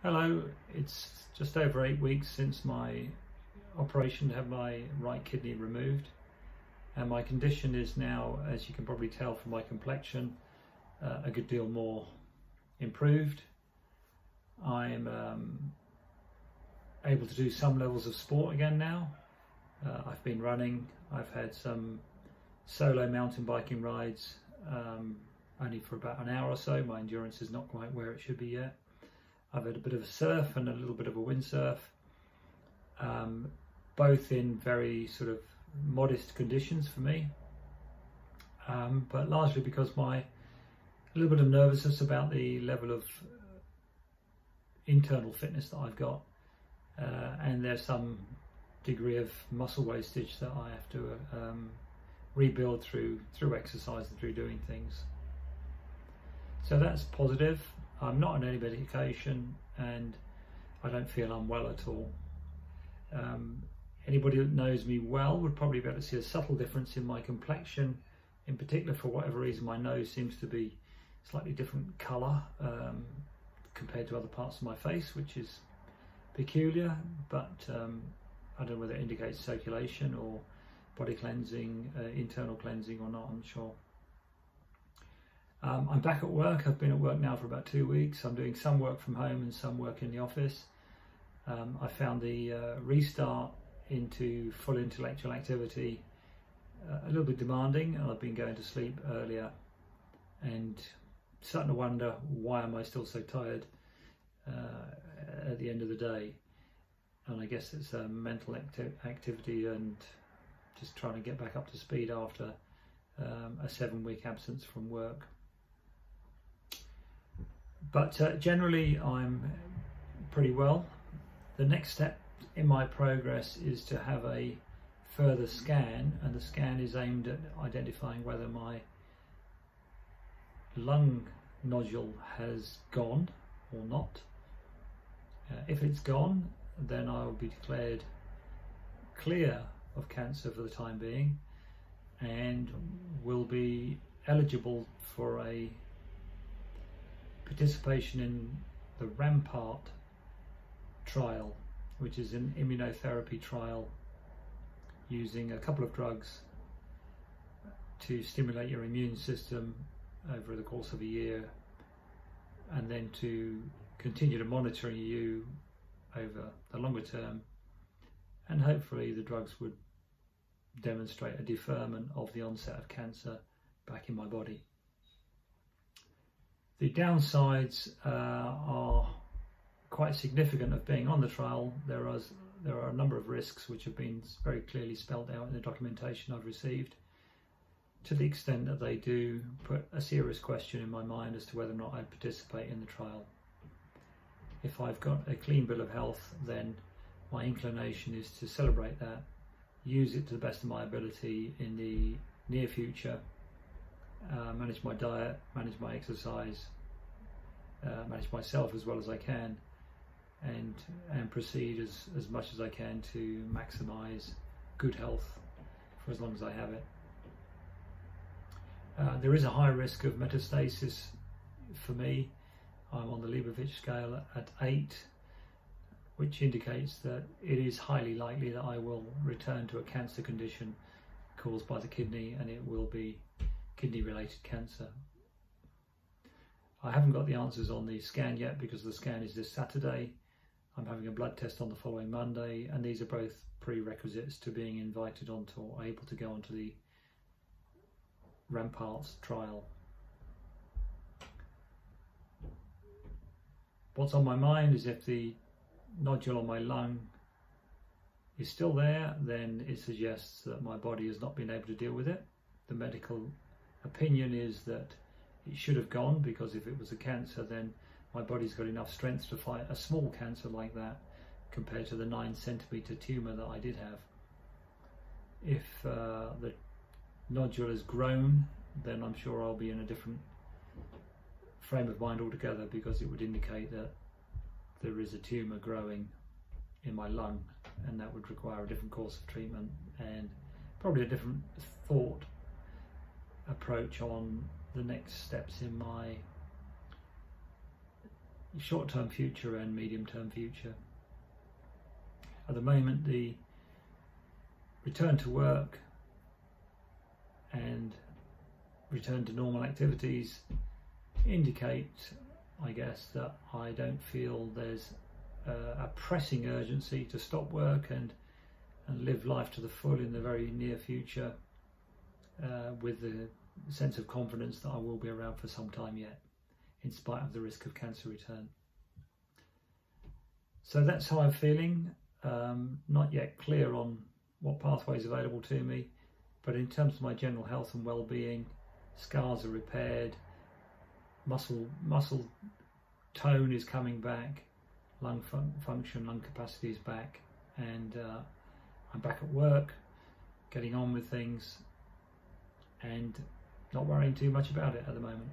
Hello, it's just over 8 weeks since my operation to have my right kidney removed, and my condition is now, as you can probably tell from my complexion, a good deal more improved. I'm able to do some levels of sport again now. I've been running, I've had some solo mountain biking rides, only for about an hour or so. My endurance is not quite where it should be yet. I've had a bit of a surf and a little bit of a windsurf, both in very sort of modest conditions for me, but largely because a little bit of nervousness about the level of internal fitness that I've got, and there's some degree of muscle wastage that I have to rebuild through exercise and through doing things. So that's positive. I'm not on any medication and I don't feel unwell at all. Anybody that knows me well would probably be able to see a subtle difference in my complexion. In particular, for whatever reason, my nose seems to be slightly different colour compared to other parts of my face, which is peculiar, but I don't know whether it indicates circulation or body cleansing, internal cleansing or not, I'm not sure. I'm back at work. I've been at work now for about 2 weeks. I'm doing some work from home and some work in the office. I found the restart into full intellectual activity a little bit demanding, and I've been going to sleep earlier and starting to wonder, why am I still so tired at the end of the day? And I guess it's a mental activity and just trying to get back up to speed after a 7-week absence from work. But generally I'm pretty well. The next step in my progress is to have a further scan, and the scan is aimed at identifying whether my lung nodule has gone or not. If it's gone, then I will be declared clear of cancer for the time being and will be eligible for a participation in the Rampart trial, which is an immunotherapy trial using a couple of drugs to stimulate your immune system over the course of a year, and then to continue to monitor you over the longer term, and hopefully the drugs would demonstrate a deferment of the onset of cancer back in my body. The downsides are quite significant of being on the trial. There are a number of risks which have been very clearly spelled out in the documentation I've received, to the extent that they do put a serious question in my mind as to whether or not I'd participate in the trial. If I've got a clean bill of health, then my inclination is to celebrate that, use it to the best of my ability in the near future, manage my diet, manage my exercise, manage myself as well as I can, and proceed as much as I can to maximise good health for as long as I have it. There is a high risk of metastasis for me. I'm on the Liebowitz scale at 8, which indicates that it is highly likely that I will return to a cancer condition caused by the kidney, and it will be kidney-related cancer. I haven't got the answers on the scan yet because the scan is this Saturday. I'm having a blood test on the following Monday, and these are both prerequisites to being invited onto or able to go onto the Ramparts trial. What's on my mind is, if the nodule on my lung is still there, then it suggests that my body has not been able to deal with it. The medical opinion is that it should have gone, because if it was a cancer, then my body's got enough strength to fight a small cancer like that compared to the 9-centimetre tumour that I did have. If the nodule has grown, then I'm sure I'll be in a different frame of mind altogether, because it would indicate that there is a tumour growing in my lung, and that would require a different course of treatment and probably a different thought approach on the next steps in my short-term future and medium-term future. At the moment, the return to work and return to normal activities indicate, I guess, that I don't feel there's a pressing urgency to stop work and live life to the full in the very near future, with the sense of confidence that I will be around for some time yet, in spite of the risk of cancer return. So that's how I'm feeling. Not yet clear on what pathways are available to me, but in terms of my general health and well-being, scars are repaired, muscle tone is coming back, lung function, lung capacity is back, and I'm back at work, getting on with things and not worrying too much about it at the moment.